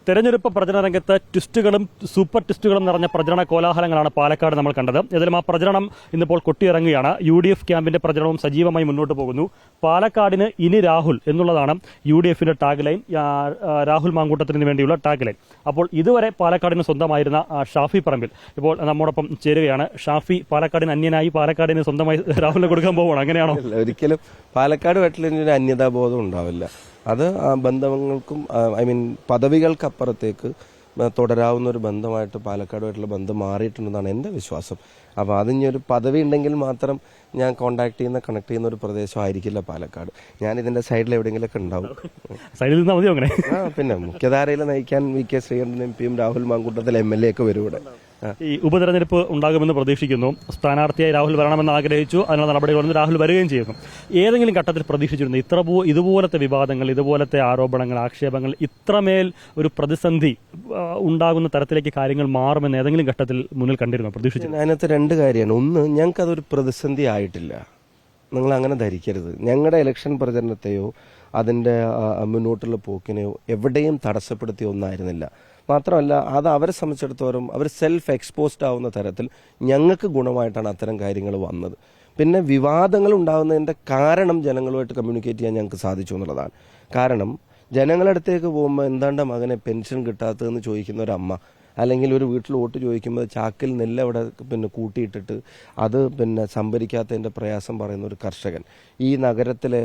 തെരഞ്ഞെടുപ്പ് പ്രചരണ രംഗത്ത് ട്വിസ്റ്റുകളും സൂപ്പർ ട്വിസ്റ്റുകളും നിറഞ്ഞ പ്രചരണ കോലാഹലങ്ങളാണ് പാലക്കാട് നമ്മൾ കണ്ടത്. ഏതായാലും ആ പ്രചരണം ഇന്നിപ്പോൾ കൊട്ടിയിറങ്ങുകയാണ്. UDF ക്യാമ്പിന്റെ പ്രചരണവും സജീവമായി മുന്നോട്ട് പോകുന്നു. പാലക്കാടിന് ഇനി രാഹുൽ എന്നുള്ളതാണ് UDFന്റെ ടാഗ് ലൈൻ, രാഹുൽ മാങ്കൂട്ടത്തിന് വേണ്ടിയുള്ള ടാഗ് ലൈൻ. അപ്പോൾ ഇതുവരെ പാലക്കാടിന് സ്വന്തമായിരുന്ന ഷാഫി പറമ്പിൽ ഇപ്പോൾ നമ്മോടൊപ്പം ചേരുകയാണ്. ഷാഫി പാലക്കാടിന് അന്യനായി പാലക്കാടിന് സ്വന്തമായി രാഹുലിനെ കൊടുക്കാൻ പോവുകയാണ്, അങ്ങനെയാണോ? ഒരിക്കലും പാലക്കാടുമായിട്ടുള്ള അന്യതാബോധം ഉണ്ടാവില്ല. അത് ബന്ധങ്ങൾക്കും പദവികൾക്കപ്പുറത്തേക്ക് തുടരാവുന്ന ഒരു ബന്ധമായിട്ട് പാലക്കാടുമായിട്ടുള്ള ബന്ധം മാറിയിട്ടുണ്ടെന്നാണ് എൻ്റെ വിശ്വാസം. അപ്പോൾ അതിനൊരു പദവി ഉണ്ടെങ്കിൽ മാത്രം ഞാൻ കണക്ട് ചെയ്യുന്ന ഒരു പ്രദേശമായിരിക്കില്ല പാലക്കാട്. ഞാൻ ഇതിന്റെ സൈഡിൽ എവിടെയെങ്കിലൊക്കെ ഉണ്ടാവും. സൈഡിൽ നിന്നാൽ മതിയോ അങ്ങനെ? പിന്നെ മുഖ്യധാരയിൽ നയിക്കാൻ VK Sreekandan MP Rahul Mamkootathil MLA ഒക്കെ വരും ഇവിടെ. ഈ ഉപതെരഞ്ഞെടുപ്പ് ഉണ്ടാകുമെന്ന് പ്രതീക്ഷിക്കുന്നു. സ്ഥാനാർത്ഥിയായി രാഹുൽ വരണമെന്ന് ആഗ്രഹിച്ചു. അതിനുള്ള നടപടികളൊന്നും രാഹുൽ വരികയും ചെയ്യുന്നു. ഏതെങ്കിലും ഘട്ടത്തിൽ പ്രതീക്ഷിച്ചിരുന്നു ഇതുപോലത്തെ വിവാദങ്ങൾ, ഇതുപോലത്തെ ആരോപണങ്ങൾ, ആക്ഷേപങ്ങൾ ഇത്രമേൽ ഒരു പ്രതിസന്ധി ഉണ്ടാകുന്ന തരത്തിലേക്ക് കാര്യങ്ങൾ മാറുമെന്ന് ഏതെങ്കിലും ഘട്ടത്തിൽ മുന്നിൽ കണ്ടിരുന്നു, പ്രതീക്ഷിച്ചു? അതിനകത്ത് രണ്ട് കാര്യമാണ്. ഒന്ന്, ഞങ്ങൾക്ക് അതൊരു പ്രതിസന്ധി ആയിട്ടില്ല. നിങ്ങൾ അങ്ങനെ ധരിക്കരുത്. ഞങ്ങളുടെ ഇലക്ഷൻ പ്രചരണത്തെയോ അതിന്റെ മുന്നോട്ടുള്ള പോക്കിനെയോ എവിടെയും തടസ്സപ്പെടുത്തിയ ഒന്നായിരുന്നില്ല. മാത്രമല്ല, അത് അവരെ സംബന്ധിച്ചിടത്തോളം അവർ സെൽഫ് എക്സ്പോസ്ഡ് ആവുന്ന തരത്തിൽ ഞങ്ങൾക്ക് ഗുണമായിട്ടാണ് അത്തരം കാര്യങ്ങൾ വന്നത്. പിന്നെ വിവാദങ്ങൾ ഉണ്ടാകുന്നതിൻ്റെ കാരണം ജനങ്ങളുമായിട്ട് കമ്മ്യൂണിക്കേറ്റ് ചെയ്യാൻ ഞങ്ങൾക്ക് സാധിച്ചു എന്നുള്ളതാണ്. കാരണം ജനങ്ങളുടെ അടുത്തേക്ക് പോകുമ്പോൾ എന്താണ്ട് മകനെ പെൻഷൻ കിട്ടാത്തതെന്ന് ചോദിക്കുന്ന ഒരു അമ്മ, അല്ലെങ്കിൽ ഒരു വീട്ടിൽ വോട്ട് ചോദിക്കുമ്പോൾ ചാക്കിൽ നെല്ല് അവിടെ കൂട്ടിയിട്ടിട്ട് അത് സംഭരിക്കാത്തതിൻ്റെ പ്രയാസം പറയുന്ന ഒരു കർഷകൻ, ഈ നഗരത്തിലെ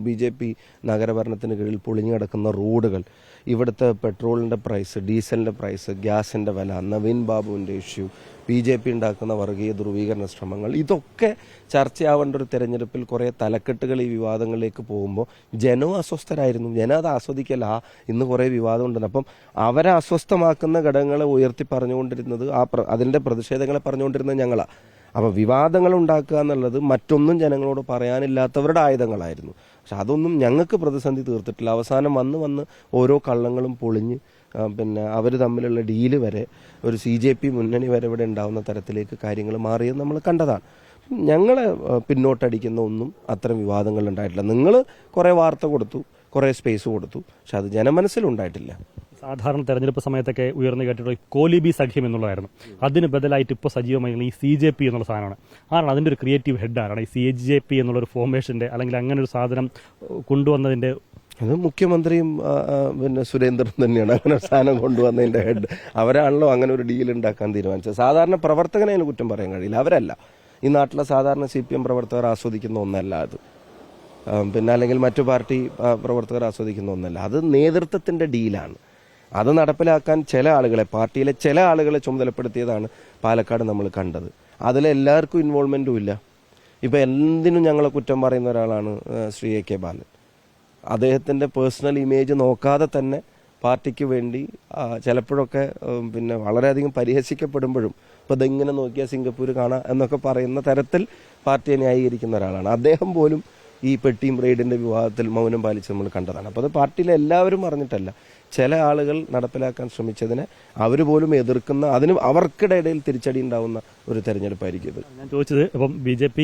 BJP നഗരഭരണത്തിന് കീഴിൽ പൊളിഞ്ഞു കിടക്കുന്ന റോഡുകൾ, ഇവിടുത്തെ പെട്രോളിൻ്റെ പ്രൈസ്, ഡീസലിൻ്റെ പ്രൈസ്, ഗ്യാസിൻ്റെ വില, നവീൻ ബാബുവിൻ്റെ ഇഷ്യൂ, BJP ഉണ്ടാക്കുന്ന വർഗീയ ധ്രുവീകരണ ശ്രമങ്ങൾ, ഇതൊക്കെ ചർച്ചയാവേണ്ട ഒരു തെരഞ്ഞെടുപ്പിൽ കുറേ തലക്കെട്ടുകൾ ഈ വിവാദങ്ങളിലേക്ക് പോകുമ്പോൾ ജനവും അസ്വസ്ഥരായിരുന്നു. ജനം അത് ആസ്വദിക്കല്ല. ഇന്ന് കുറേ വിവാദമുണ്ടെന്ന്. അപ്പം അവരെ അസ്വസ്ഥമാക്കുന്ന ഘടകങ്ങളെ ഉയർത്തി പറഞ്ഞുകൊണ്ടിരുന്നത്, അതിൻ്റെ പ്രതിഷേധങ്ങളെ പറഞ്ഞുകൊണ്ടിരുന്നത് ഞങ്ങളാണ്. അപ്പോൾ വിവാദങ്ങൾ ഉണ്ടാക്കുക എന്നുള്ളത് മറ്റൊന്നും ജനങ്ങളോട് പറയാനില്ലാത്തവരുടെ ആയുധങ്ങളായിരുന്നു. പക്ഷെ അതൊന്നും ഞങ്ങൾക്ക് പ്രതിസന്ധി തീർത്തിട്ടില്ല. അവസാനം വന്ന് ഓരോ കള്ളങ്ങളും പൊളിഞ്ഞ് അവർ തമ്മിലുള്ള ഡീല് വരെ, ഒരു CJP മുന്നണി വരെ ഇവിടെ ഉണ്ടാവുന്ന തരത്തിലേക്ക് കാര്യങ്ങൾ മാറിയത് നമ്മൾ കണ്ടതാണ്. ഞങ്ങളെ പിന്നോട്ടടിക്കുന്ന ഒന്നും അത്തരം വിവാദങ്ങൾ ഉണ്ടായിട്ടില്ല. നിങ്ങൾ കുറേ വാർത്ത കൊടുത്തു, കുറേ സ്പേസ് കൊടുത്തു, പക്ഷെ അത് ജനമനസ്സിലുണ്ടായിട്ടില്ല. സാധാരണ തെരഞ്ഞെടുപ്പ് സമയത്തൊക്കെ ഉയർന്നു കേട്ടിട്ടുള്ള കോലിബി സഖ്യം എന്നുള്ളതായിരുന്നു. അതിന് ബദലായിട്ട് ഇപ്പോൾ സജീവമായി ഈ CJP എന്നുള്ള സാധനമാണ്. ആരാണ് അതിൻ്റെ ഒരു ക്രിയേറ്റീവ് ഹെഡ്? ആരാണ് ഈ CJP എന്നുള്ളൊരു ഫോർമേഷൻ്റെ, അല്ലെങ്കിൽ അങ്ങനെ ഒരു സാധനം കൊണ്ടുവന്നതിൻ്റെ? അത് മുഖ്യമന്ത്രിയും സുരേന്ദ്രൻ തന്നെയാണ് അങ്ങനെ ഒരു സാധനം കൊണ്ടുവന്നതിൻ്റെ ഹെഡ്. അവരാണല്ലോ അങ്ങനെ ഒരു ഡീൽ ഉണ്ടാക്കാൻ തീരുമാനിച്ചത്. സാധാരണ പ്രവർത്തകനെ അതിന് കുറ്റം പറയാൻ കഴിയില്ല. അവരല്ല. ഈ നാട്ടിലെ സാധാരണ CPM പ്രവർത്തകർ ആസ്വദിക്കുന്ന ഒന്നല്ല അത്. അല്ലെങ്കിൽ മറ്റു പാർട്ടി പ്രവർത്തകർ ആസ്വദിക്കുന്ന ഒന്നല്ല. അത് നേതൃത്വത്തിന്റെ ഡീലാണ്. അത് നടപ്പിലാക്കാൻ പാർട്ടിയിലെ ചില ആളുകളെ ചുമതലപ്പെടുത്തിയതാണ് പാലക്കാട് നമ്മൾ കണ്ടത്. അതിലെല്ലാവർക്കും ഇൻവോൾവ്മെന്റും ഇല്ല. ഇപ്പം എന്തിനും ഞങ്ങളെ കുറ്റം പറയുന്ന ഒരാളാണ് ശ്രീ AK ബാലൻ. അദ്ദേഹത്തിൻ്റെ പേഴ്സണൽ ഇമേജ് നോക്കാതെ തന്നെ പാർട്ടിക്ക് വേണ്ടി ചിലപ്പോഴൊക്കെ വളരെയധികം പരിഹസിക്കപ്പെടുമ്പോഴും ഇപ്പോൾ ഇതെങ്ങനെ നോക്കിയാൽ സിംഗപ്പൂർ കാണാം എന്നൊക്കെ പറയുന്ന തരത്തിൽ പാർട്ടിയെ ന്യായീകരിക്കുന്ന ഒരാളാണ് അദ്ദേഹം. പോലും ഈ പെട്ടിയും റെയ്ഡിൻ്റെ വിവാദത്തിൽ മൗനം പാലിച്ച് നമ്മൾ കണ്ടതാണ്. അപ്പോൾ അത് പാർട്ടിയിലെ എല്ലാവരും അറിഞ്ഞിട്ടല്ല, ചില ആളുകൾ നടപ്പിലാക്കാൻ ശ്രമിച്ചതിനെ അവർ പോലും എതിർക്കുന്ന, അതിന് അവർക്കിടയിൽ തിരിച്ചടി ഉണ്ടാവുന്ന ഒരു തെരഞ്ഞെടുപ്പായിരിക്കും ഇത്. ഞാൻ ചോദിച്ചത്, ഇപ്പം BJP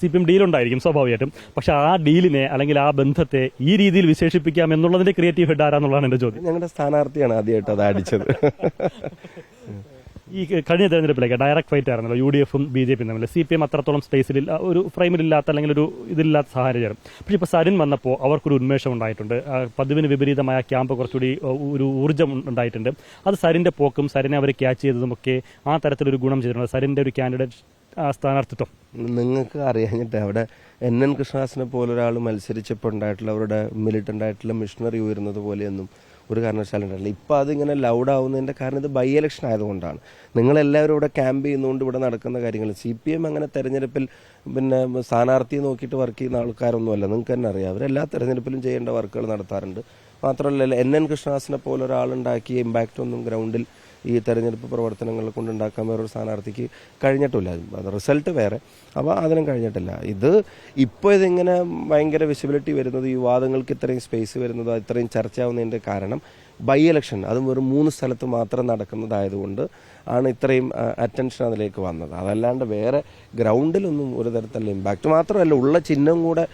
CPM ഡീലുണ്ടായിരിക്കും സ്വാഭാവികമായിട്ടും, പക്ഷെ ആ ഡീലിനെ അല്ലെങ്കിൽ ആ ബന്ധത്തെ ഈ രീതിയിൽ വിശേഷിപ്പിക്കാം എന്നുള്ളതിന്റെ ക്രിയേറ്റീവ് ഹെഡ് ആരാന്നുള്ളതാണ് എൻ്റെ ചോദ്യം. ഞങ്ങളുടെ സ്ഥാനാർത്ഥിയാണ് ആദ്യമായിട്ട് അത് അടിച്ചത്. ഈ കഴിഞ്ഞ തെരഞ്ഞെടുപ്പിലേക്ക് ഡയറക്റ്റ് ഫൈറ്റ് ആയിരുന്നല്ലോ UDFും BJPയും തമ്മിൽ. CPM അത്രത്തോളം സ്പേസിലില്ല, ഒരു ഫ്രെയിമിലില്ലാത്ത അല്ലെങ്കിൽ ഒരു ഇതില്ലാത്ത സാഹചര്യം. പക്ഷെ ഇപ്പോൾ സരിൻ വന്നപ്പോൾ അവർക്കൊരു ഉന്മേഷം ഉണ്ടായിട്ടുണ്ട്. പതിവിന് വിപരീതമായ ക്യാമ്പ് കുറച്ചുകൂടി ഒരു ഊർജ്ജം ഉണ്ടായിട്ടുണ്ട്. അത് സരിന്റെ പോക്കും സരിനെ അവർ ക്യാച്ച് ചെയ്തതുമൊക്കെ ആ തരത്തിലൊരു ഗുണം ചെയ്തിട്ടുണ്ട്. സരിന്റെ ഒരു കാൻഡിഡേറ്റ് സ്ഥാനാർത്ഥിത്വം നിങ്ങൾക്ക് അറിയാഞ്ഞിട്ട് അവിടെ NN കൃഷ്ണദാസിനെ പോലൊരാൾ മത്സരിച്ചപ്പോൾ ഉണ്ടായിട്ടുള്ള അവരുടെ മിലിറ്റന്റ് ആയിട്ടുള്ള മിഷണറി ഉയരുന്നത് പോലെയൊന്നും ഒരു കാരണവശാലും ഉണ്ടായില്ല. ഇപ്പോൾ അതിങ്ങനെ ലൗഡ് ആവുന്നതിൻ്റെ കാരണം ഇത് ബൈ ഇലക്ഷൻ ആയതുകൊണ്ടാണ്. നിങ്ങളെല്ലാവരും ഇവിടെ ക്യാമ്പ് ചെയ്യുന്നതുകൊണ്ട് ഇവിടെ നടക്കുന്ന കാര്യങ്ങൾ. CPM അങ്ങനെ തെരഞ്ഞെടുപ്പിൽ സ്ഥാനാർത്ഥിയെ നോക്കിയിട്ട് വർക്ക് ചെയ്യുന്ന ആൾക്കാരൊന്നുമല്ല. നിങ്ങൾക്ക് തന്നെ അറിയാം, അവരെല്ലാ തെരഞ്ഞെടുപ്പിലും ചെയ്യേണ്ട വർക്കുകൾ നടത്താറുണ്ട്. മാത്രമല്ല NN കൃഷ്ണദാസിനെ പോലെ ഒരാളുണ്ടാക്കിയ ഇമ്പാക്റ്റ് ഒന്നും ഗ്രൗണ്ടിൽ ഈ തെരഞ്ഞെടുപ്പ് പ്രവർത്തനങ്ങൾ കൊണ്ടുണ്ടാക്കാൻ വേറൊരു സ്ഥാനാർത്ഥിക്ക് കഴിഞ്ഞിട്ടില്ല. അത് റിസൾട്ട് വേറെ, അപ്പോൾ അതിനും കഴിഞ്ഞിട്ടില്ല. ഇപ്പോൾ ഇതിങ്ങനെ ഭയങ്കര വിസിബിലിറ്റി വരുന്നത്, ഈ വിവാദങ്ങൾക്ക് ഇത്രയും സ്പേസ് വരുന്നത്, ഇത്രയും ചർച്ചയാവുന്നതിൻ്റെ കാരണം ബൈ ഇലക്ഷൻ അതും വെറും 3 സ്ഥലത്ത് മാത്രം നടക്കുന്നതായതുകൊണ്ട് ആണ് ഇത്രയും അറ്റൻഷൻ അതിലേക്ക് വന്നത്. അതല്ലാണ്ട് വേറെ ഗ്രൗണ്ടിലൊന്നും ഒരു തരത്തിലുള്ള ഇമ്പാക്റ്റ്. മാത്രമല്ല, ഉള്ള ചിഹ്നം കൂടെ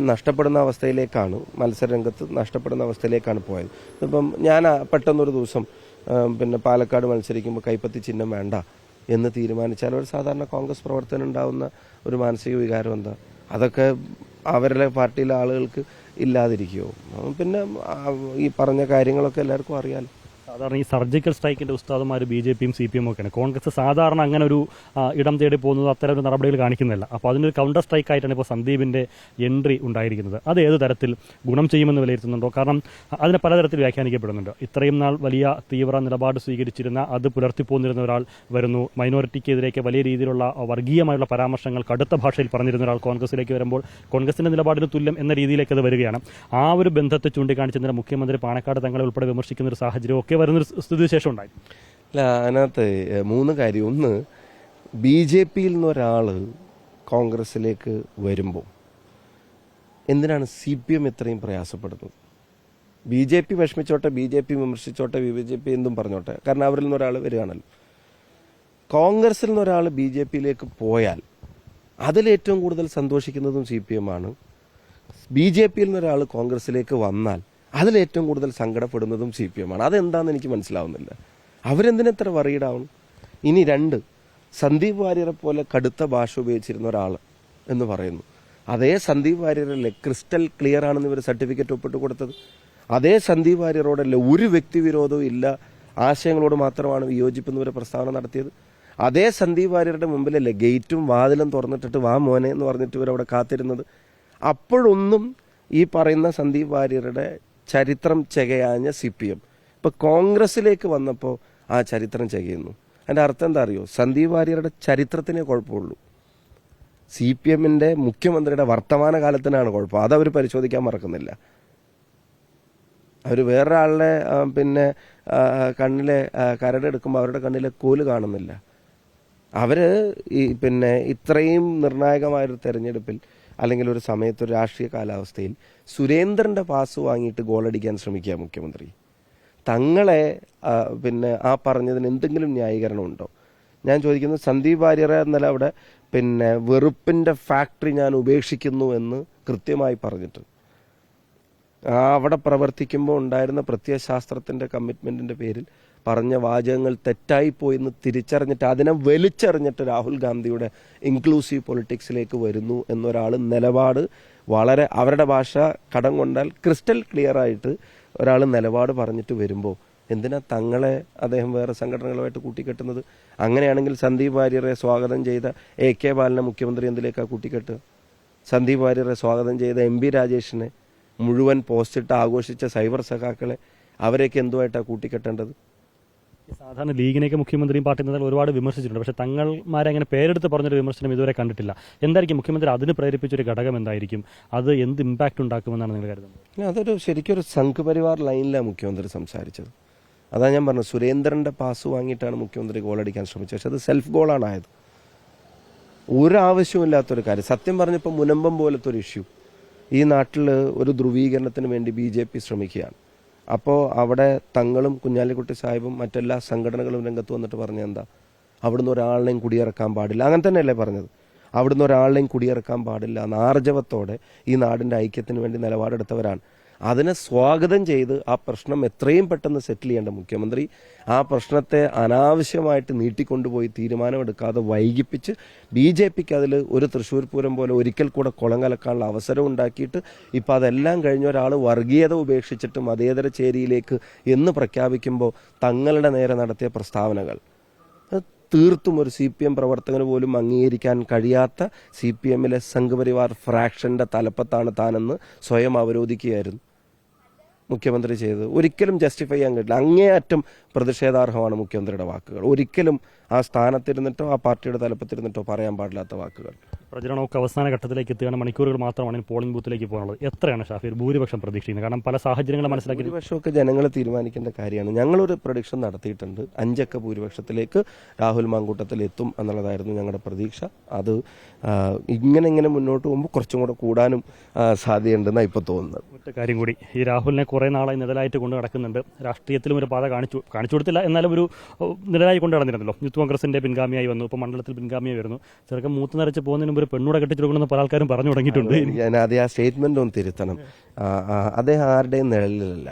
നഷ്ടപ്പെടുന്ന അവസ്ഥയിലേക്കാണ്, മത്സരരംഗത്ത് നഷ്ടപ്പെടുന്ന അവസ്ഥയിലേക്കാണ് പോയത്. ഇപ്പം ഞാൻ പെട്ടെന്നൊരു ദിവസം പിന്നെ പാലക്കാട് മത്സരിക്കുമ്പോൾ കൈപ്പത്തി ചിഹ്നം വേണ്ട എന്ന് തീരുമാനിച്ചാൽ ഒരു സാധാരണ കോൺഗ്രസ് പ്രവർത്തനം ഒരു മാനസിക വികാരം എന്താ? അതൊക്കെ അവരുടെ പാർട്ടിയിലെ ആളുകൾക്ക് ഇല്ലാതിരിക്കുമോ? പിന്നെ ഈ പറഞ്ഞ കാര്യങ്ങളൊക്കെ എല്ലാവർക്കും അറിയാലോ. സാധാരണ ഈ സർജിക്കൽ സ്ട്രൈക്കിന്റെ ഉസ്താദുമാർ BJP-യും CPM ഒക്കെയാണ്. കോൺഗ്രസ് സാധാരണ അങ്ങനെ ഒരു ഇടം തേടി പോകുന്നത് അത്തരം ഒരു നടപടികൾ കാണിക്കുന്നില്ല. അപ്പോൾ അതിനൊരു കൗണ്ടർ സ്ട്രൈക്ക് ആയിട്ടാണ് ഇപ്പോൾ സന്ദീപിന്റെ എൻട്രി ഉണ്ടായിരിക്കുന്നത്. അത് ഏത് തരത്തിൽ ഗുണം ചെയ്യുമെന്ന് വിലയിരുത്തുന്നുണ്ടോ? കാരണം അതിനെ പലതരത്തിൽ വ്യാഖ്യാനിക്കപ്പെടുന്നുണ്ട്. ഇത്രയും നാൾ വലിയ തീവ്ര നിലപാട് സ്വീകരിച്ചിരുന്ന, അത് പുലർത്തിപ്പോന്നിരുന്ന ഒരാൾ വരുന്നു, മൈനോറിറ്റിക്കെതിരേക്ക് വലിയ രീതിയിലുള്ള വർഗീയമായുള്ള പരാമർശങ്ങൾ കടുത്ത ഭാഷയിൽ പറഞ്ഞിരുന്ന ഒരാൾ കോൺഗ്രസിലേക്ക് വരുമ്പോൾ കോൺഗ്രസിന്റെ നിലപാടിന് തുല്യം എന്ന രീതിയിലേക്ക് അത് വരികയാണ്. ആ ഒരു ബന്ധത്തെ ചൂണ്ടിക്കാണിച്ചതിന് മുഖ്യമന്ത്രി പാണക്കാട് തങ്ങളെ ഉൾപ്പെടെ വിമർശിക്കുന്ന ഒരു സാഹചര്യം ഒക്കെ വരുന്നൊരു സ്ഥിതിവിശേഷം ഉണ്ടായി. അല്ല, അതിനകത്ത് 3 കാര്യം. ഒന്ന്, BJP-യിൽ നിന്നൊരാൾ കോൺഗ്രസിലേക്ക് വരുമ്പോൾ എന്തിനാണ് CPM ഇത്രയും പ്രയാസപ്പെടുന്നത്? BJP വിഷമിച്ചോട്ടെ, BJP വിമർശിച്ചോട്ടെ, BJP എന്തും പറഞ്ഞോട്ടെ, കാരണം അവരിൽ നിന്നൊരാൾ വരികയാണല്ലോ. കോൺഗ്രസിൽ നിന്നൊരാൾ BJP-യിലേക്ക് പോയാൽ അതിലേറ്റവും കൂടുതൽ സന്തോഷിക്കുന്നതും CPM ആണ്. BJP-യിൽ നിന്നൊരാൾ കോൺഗ്രസിലേക്ക് വന്നാൽ അതിലേറ്റവും കൂടുതൽ സങ്കടപ്പെടുന്നതും CPM ആണ്. അതെന്താണെന്ന് എനിക്ക് മനസ്സിലാവുന്നില്ല. അവരെന്തിനെത്ര വറീഡാവും? ഇനി 2, സന്ദീപ് വാര്യരെ പോലെ കടുത്ത ഭാഷ ഉപയോഗിച്ചിരുന്ന ഒരാൾ എന്ന് പറയുന്നു. അതേ സന്ദീപ് വാര്യരല്ലേ ക്രിസ്റ്റൽ ക്ലിയർ ആണെന്ന് ഇവർ സർട്ടിഫിക്കറ്റ് ഒപ്പിട്ട് കൊടുത്തത്? അതേ സന്ദീപ് വാര്യരോടല്ലേ ഒരു വ്യക്തിവിരോധവും ഇല്ല, ആശയങ്ങളോട് മാത്രമാണ് വിയോജിപ്പെന്ന് ഇവർ പ്രസ്താവന നടത്തിയത്? അതേ സന്ദീപ് വാര്യരുടെ മുമ്പിലല്ലേ ഗേറ്റും വാതിലും തുറന്നിട്ടിട്ട് വാ മോനെ എന്ന് പറഞ്ഞിട്ട് ഇവരവിടെ കാത്തിരുന്നത്? അപ്പോഴൊന്നും ഈ പറയുന്ന സന്ദീപ് വാര്യരുടെ ചരിത്രം ചെകയാഞ്ഞ CPM ഇപ്പൊ കോൺഗ്രസിലേക്ക് വന്നപ്പോൾ ആ ചരിത്രം ചെകയുന്നു. അതിന്റെ അർത്ഥം എന്താ അറിയോ? സന്ദീപ് വാര്യരുടെ ചരിത്രത്തിനേ കുഴപ്പമുള്ളൂ, CPM-ന്റെ മുഖ്യമന്ത്രിയുടെ വർത്തമാന കാലത്തിനാണ് കുഴപ്പം. അതവർ പരിശോധിക്കാൻ മറക്കുന്നില്ല. അവർ വേറൊരാളുടെ പിന്നെ കണ്ണിലെ കരടെടുക്കുമ്പോൾ അവരുടെ കണ്ണിലെ കോല് കാണുന്നില്ല. അവര് ഈ പിന്നെ ഇത്രയും നിർണായകമായൊരു തെരഞ്ഞെടുപ്പിൽ അല്ലെങ്കിൽ ഒരു സമയത്ത് ഒരു രാഷ്ട്രീയ കാലാവസ്ഥയിൽ സുരേന്ദ്രന്റെ പാസ് വാങ്ങിയിട്ട് ഗോളടിക്കാൻ ശ്രമിക്കുക മുഖ്യമന്ത്രി. തങ്ങളെ പിന്നെ ആ പറഞ്ഞതിന് എന്തെങ്കിലും ന്യായീകരണം ഉണ്ടോ? ഞാൻ ചോദിക്കുന്നത്, സന്ദീപ് വാര്യരെ എന്നല്ല അവിടെ പിന്നെ വെറുപ്പിന്റെ ഫാക്ടറി ഞാൻ ഉപേക്ഷിക്കുന്നു എന്ന് കൃത്യമായി പറഞ്ഞിട്ട് അവിടെ പ്രവർത്തിക്കുമ്പോൾ ഉണ്ടായിരുന്ന പ്രത്യയശാസ്ത്രത്തിന്റെ കമ്മിറ്റ്മെന്റിന്റെ പേരിൽ പറഞ്ഞ വാചകങ്ങൾ തെറ്റായിപ്പോയി എന്ന് തിരിച്ചറിഞ്ഞിട്ട് അതിനെ വലിച്ചെറിഞ്ഞിട്ട് രാഹുൽ ഗാന്ധിയുടെ ഇൻക്ലൂസീവ് പൊളിറ്റിക്സിലേക്ക് വരുന്നു എന്നൊരാൾ നിലപാട് വളരെ, അവരുടെ ഭാഷ കടം കൊണ്ടാൽ ക്രിസ്റ്റൽ ക്ലിയർ ആയിട്ട് ഒരാൾ നിലപാട് പറഞ്ഞിട്ട് വരുമ്പോൾ എന്തിനാ തങ്ങളെ അദ്ദേഹം വേറെ സംഘടനകളുമായിട്ട് കൂട്ടിക്കെട്ടുന്നത്? അങ്ങനെയാണെങ്കിൽ സന്ദീപ് വാര്യരെ സ്വാഗതം ചെയ്ത AK ബാലനെ മുഖ്യമന്ത്രി എന്തിലേക്കാണ് കൂട്ടിക്കെട്ടുക? സന്ദീപ് വാര്യരെ സ്വാഗതം ചെയ്ത MP രാജേഷിനെ, മുഴുവൻ പോസ്റ്റിട്ട് ആഘോഷിച്ച സൈബർ സഖാക്കളെ, അവരെയൊക്കെ എന്തുമായിട്ടാണ് കൂട്ടിക്കെട്ടേണ്ടത്? സാധാരണ ലീഗിനെയൊക്കെ മുഖ്യമന്ത്രിയും പാർട്ടി നേതാക്കൾ ഒരുപാട് വിമർശിച്ചിട്ടുണ്ട്. പക്ഷേ തങ്ങൾമാരെ അങ്ങനെ പേരെടുത്ത് പറഞ്ഞൊരു വിമർശനം ഇതുവരെ കണ്ടിട്ടില്ല. എന്തായിരിക്കും മുഖ്യമന്ത്രി അതിന് പ്രേരിപ്പിച്ചൊരു ഘടകം? എന്തായിരിക്കും അത്? എന്ത് ഇമ്പാക്ട് ഉണ്ടാക്കുമെന്നാണ് നിങ്ങൾ കരുതുന്നത്? അതൊരു ശരിക്കൊരു സംഘ് പരിവാർ ലൈനിലാണ് മുഖ്യമന്ത്രി സംസാരിച്ചത്. അതാ ഞാൻ പറഞ്ഞു, സുരേന്ദ്രന്റെ പാസ് വാങ്ങിയിട്ടാണ് മുഖ്യമന്ത്രി ഗോളടിക്കാൻ ശ്രമിച്ചത്. പക്ഷെ അത് സെൽഫ് ഗോളാണ് ആയത്. ഒരാവശ്യമില്ലാത്തൊരു കാര്യം. സത്യം പറഞ്ഞപ്പോൾ മുനമ്പം പോലത്തെ ഒരു ഇഷ്യൂ ഈ നാട്ടിൽ ഒരു ധ്രുവീകരണത്തിന് വേണ്ടി BJP ശ്രമിക്കുകയാണ്. അപ്പോൾ അവിടെ തങ്ങളും കുഞ്ഞാലിക്കുട്ടി സാഹിബും മറ്റെല്ലാ സംഘടനകളും രംഗത്ത് വന്നിട്ട് പറഞ്ഞ എന്താ? അവിടുന്ന് ഒരാളിനെയും കുടിയിറക്കാൻ പാടില്ല. അങ്ങനെ തന്നെയല്ലേ പറഞ്ഞത്? അവിടുന്ന് ഒരാളിനെയും കുടിയിറക്കാൻ പാടില്ല എന്ന ആർജവത്തോടെ ഈ നാടിന്റെ ഐക്യത്തിന് വേണ്ടി നിലപാടെടുത്തവരാണ്. അതിനെ സ്വാഗതം ചെയ്ത് ആ പ്രശ്നം എത്രയും പെട്ടെന്ന് സെറ്റിൽ ചെയ്യേണ്ട മുഖ്യമന്ത്രി ആ പ്രശ്നത്തെ അനാവശ്യമായിട്ട് നീട്ടിക്കൊണ്ടുപോയി തീരുമാനമെടുക്കാതെ വൈകിപ്പിച്ച് BJPക്ക് അതിൽ ഒരു തൃശ്ശൂർ പൂരം പോലെ ഒരിക്കൽ കൂടെ കുളം കലക്കാനുള്ള അവസരം ഉണ്ടാക്കിയിട്ട് ഇപ്പം അതെല്ലാം കഴിഞ്ഞ ഒരാൾ വർഗീയത ഉപേക്ഷിച്ചിട്ട് മതേതര ചേരിയിലേക്ക് എന്ന് പ്രഖ്യാപിക്കുമ്പോൾ തങ്ങളുടെ നേരെ നടത്തിയ പ്രസ്താവനകൾ തീർത്തും ഒരു CPM പ്രവർത്തകന് പോലും അംഗീകരിക്കാൻ കഴിയാത്ത CPM-ലെ സംഘപരിവാർ ഫ്രാക്ഷന്റെ തലപ്പത്താണ് താനെന്ന് സ്വയം അവരോധിക്കുകയായിരുന്നു മുഖ്യമന്ത്രി ചെയ്തത്. ഒരിക്കലും ജസ്റ്റിഫൈ ചെയ്യാൻ കഴിയില്ല. അങ്ങേയറ്റം പ്രതിഷേധാർഹമാണ് മുഖ്യമന്ത്രിയുടെ വാക്കുകൾ. ഒരിക്കലും ആ സ്ഥാനത്തിരുന്നിട്ടോ ആ പാർട്ടിയുടെ തലപ്പത്തിരുന്നിട്ടോ പറയാൻ പാടില്ലാത്ത വാക്കുകൾ. പ്രചരണമൊക്കെ അവസാന ഘട്ടത്തിലേക്ക് എത്തുകയാണ്. മണിക്കൂറുകൾ മാത്രമാണ് പോളിംഗ് ബൂത്തിലേക്ക് പോകാനുള്ളത്. എത്രയാണ് ഷാഫീർ ഭൂരിപക്ഷം പ്രതീക്ഷിക്കുന്നത്? കാരണം പല സാഹചര്യങ്ങളും മനസ്സിലാക്കി ഭൂരിപക്ഷമൊക്കെ ജനങ്ങൾ തീരുമാനിക്കേണ്ട കാര്യമാണ്. ഞങ്ങളൊരു പ്രഡിക്ഷൻ നടത്തിയിട്ടുണ്ട്. 5 ഭൂരിപക്ഷത്തിലേക്ക് രാഹുൽ മാങ്കൂട്ടത്തിൽ എത്തും എന്നുള്ളതായിരുന്നു ഞങ്ങളുടെ പ്രതീക്ഷ. അത് ഇങ്ങനെ മുന്നോട്ട് പോകുമ്പോൾ കുറച്ചും കൂടെ കൂടാനും സാധ്യതയുണ്ടെന്നാണ് ഇപ്പോൾ തോന്നുന്നത്. ഒറ്റ കാര്യം കൂടി, ഈ രാഹുലിനെ കുറേ നാളായി നിഴലായിട്ട് കൊണ്ട് നടക്കുന്നുണ്ട്. രാഷ്ട്രീയത്തിലും ഒരു പാത കാണിച്ചു കൊടുത്തില്ല, എന്നാലും ഒരു നിഴലായി കൊണ്ട് നടന്നിരുന്നല്ലോ. യൂത്ത് കോൺഗ്രസിന്റെ പിൻഗാമിയായി വന്നു, ഇപ്പോൾ മണ്ഡലത്തിൽ പിൻഗാമിയായി വരുന്നു. ചെറുക്കം മൂത്ത് നിറച്ച് പോകുന്നതിന് മുമ്പ് ഒരു പെണ്ണൂടെ കെട്ടിച്ചെടുക്കണമെന്ന് പല ആൾക്കാരും പറഞ്ഞു തുടങ്ങിയിട്ടുണ്ട്. ഞാൻ ആദ്യം ആ സ്റ്റേറ്റ്മെന്റ് ഒന്ന് തിരുത്തണം. അദ്ദേഹം ആരുടെയും നിഴലിലല്ല.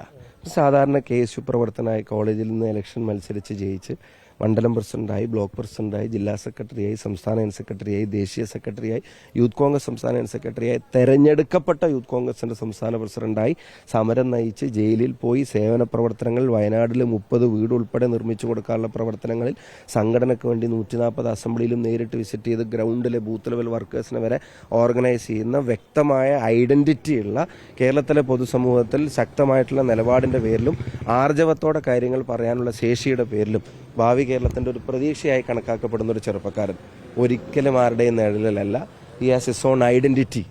സാധാരണ KSU പ്രവർത്തനമായി കോളേജിൽ നിന്ന് ഇലക്ഷൻ മത്സരിച്ച് ജയിച്ച് മണ്ഡലം പ്രസിഡന്റായി, ബ്ലോക്ക് പ്രസിഡന്റായി, ജില്ലാ സെക്രട്ടറിയായി, സംസ്ഥാന ജനറൽ സെക്രട്ടറിയായി, ദേശീയ സെക്രട്ടറിയായി, യൂത്ത് കോൺഗ്രസ് സംസ്ഥാന ജനറൽ സെക്രട്ടറിയായി, തെരഞ്ഞെടുക്കപ്പെട്ട യൂത്ത് കോൺഗ്രസിന്റെ സംസ്ഥാന പ്രസിഡന്റായി സമരം നയിച്ച് ജയിലിൽ പോയി സേവന പ്രവർത്തനങ്ങൾ, വയനാട്ടിൽ 30 വീട് ഉൾപ്പെടെ നിർമ്മിച്ചു കൊടുക്കാനുള്ള പ്രവർത്തനങ്ങളിൽ സംഘടനയ്ക്ക് വേണ്ടി 140 അസംബ്ലിയിലും നേരിട്ട് വിസിറ്റ് ചെയ്ത് ഗ്രൗണ്ടിലെ ബൂത്ത് ലെവൽ വർക്കേഴ്സിനെ വരെ ഓർഗനൈസ് ചെയ്യുന്ന വ്യക്തമായ ഐഡന്റിറ്റിയുള്ള കേരളത്തിലെ പൊതുസമൂഹത്തിൽ ശക്തമായിട്ടുള്ള നിലപാടിന്റെ പേരിലും ആർജവത്തോടെ കാര്യങ്ങൾ പറയാനുള്ള ശേഷിയുടെ പേരിലും ഭാവി കേരളത്തിന്റെ ഒരു പ്രതീക്ഷയായി കണക്കാക്കപ്പെടുന്ന ഒരു ചെറുപ്പക്കാരൻ ഒരിക്കലും ആരുടെയും നിഴലിലല്ല. He has his own identity.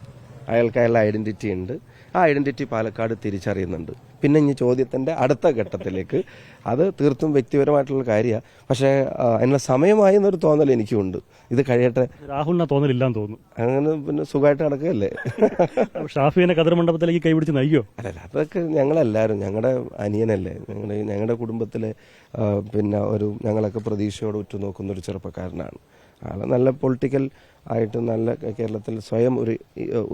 അയാൾക്കായുള്ള ഐഡന്റിറ്റി ഉണ്ട്. ആ ഐഡന്റിറ്റി പാലക്കാട് തിരിച്ചറിയുന്നുണ്ട്. പിന്നെ ഇനി ചോദ്യത്തിന്റെ അടുത്ത ഘട്ടത്തിലേക്ക്, അത് തീർത്തും വ്യക്തിപരമായിട്ടുള്ള കാര്യമാണ്. പക്ഷേ അതിനുള്ള സമയമായി എന്നൊരു തോന്നൽ എനിക്കുണ്ട്. ഇത് കഴിയട്ടെ. രാഹുലിനെ തോന്നലില്ലാന്ന് തോന്നുന്നു. അങ്ങനെ പിന്നെ സുഖമായിട്ട് നടക്കുകയല്ലേ. ഷാഫിനെ കതിർ മണ്ഡപത്തിലേക്ക് കൈപിടിച്ച് നയിക്കോ? അല്ലല്ല, അതൊക്കെ ഞങ്ങളെല്ലാവരും, ഞങ്ങളുടെ അനിയനല്ലേ, ഞങ്ങളുടെ കുടുംബത്തിലെ പിന്നെ ഞങ്ങളൊക്കെ പ്രതീക്ഷയോടെ ഉറ്റുനോക്കുന്ന ഒരു ചെറുപ്പക്കാരനാണ്. ആള് നല്ല പൊളിറ്റിക്കൽ ആയിട്ട് നല്ല കേരളത്തിൽ സ്വയം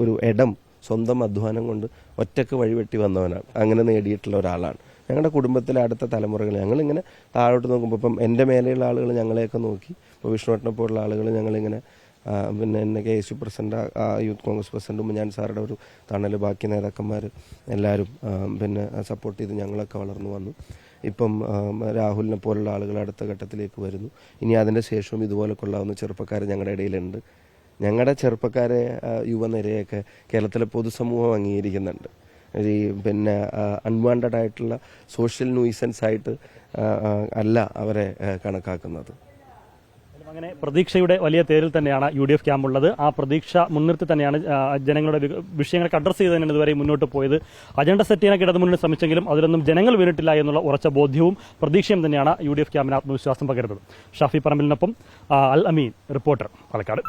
ഒരു ഇടം സ്വന്തം അധ്വാനം കൊണ്ട് ഒറ്റക്ക് വഴിവെട്ടി വന്നവനാണ്. അങ്ങനെ നേടിയിട്ടുള്ള ഒരാളാണ്. ഞങ്ങളുടെ കുടുംബത്തിലെ അടുത്ത തലമുറകൾ ഞങ്ങളിങ്ങനെ താഴോട്ട് നോക്കുമ്പോൾ ഇപ്പം എൻ്റെ മേലെയുള്ള ആളുകൾ ഞങ്ങളെയൊക്കെ നോക്കി, ഇപ്പോൾ വിഷ്ണുവേട്ടനെ പോലുള്ള ആളുകൾ ഞങ്ങളിങ്ങനെ പിന്നെ എന്നെ KSU president, youth Congress president Oommen Chandy സാറുടെ ഒരു തണൽ, ബാക്കി നേതാക്കന്മാർ എല്ലാവരും പിന്നെ സപ്പോർട്ട് ചെയ്ത് ഞങ്ങളൊക്കെ വളർന്നു വന്നു. ഇപ്പം രാഹുലിനെ പോലുള്ള ആളുകൾ അടുത്ത ഘട്ടത്തിലേക്ക് വരുന്നു. ഇനി അതിൻ്റെ ശേഷവും ഇതുപോലെ കൊള്ളാവുന്ന ചെറുപ്പക്കാർ ഞങ്ങളുടെ ഇടയിലുണ്ട്. ഞങ്ങളുടെ ചെറുപ്പക്കാരെ, യുവനിരയൊക്കെ കേരളത്തിലെ പൊതുസമൂഹം അംഗീകരിക്കുന്നുണ്ട്. ഈ പിന്നെ അൺവാണ്ടഡ് ആയിട്ടുള്ള സോഷ്യൽ ന്യൂസൻസ് ആയിട്ട് അല്ല അവരെ കണക്കാക്കുന്നത്. അങ്ങനെ പ്രതീക്ഷയുടെ വലിയ തേരിൽ തന്നെയാണ് UDF ക്യാമ്പുള്ളത്. ആ പ്രതീക്ഷ മുൻനിർത്തി തന്നെയാണ് ജനങ്ങളുടെ വിഷയങ്ങളൊക്കെ അഡ്രസ്സ് ചെയ്തതിന് ഇതുവരെ മുന്നോട്ട് പോയത്. അജണ്ട സെറ്റ് ചെയ്യാനൊക്കെ ഇടതുമുന്നണി ശ്രമിച്ചെങ്കിലും അതിലൊന്നും ജനങ്ങൾ വീണിട്ടില്ല എന്നുള്ള ഉറച്ച ബോധ്യവും പ്രതീക്ഷയും തന്നെയാണ് UDF ക്യാമ്പിന് ആത്മവിശ്വാസം പകരുന്നത്. ഷാഫി പറമ്പിലിനൊപ്പം അൽ അമീൻ, റിപ്പോർട്ടർ, പാലക്കാട്.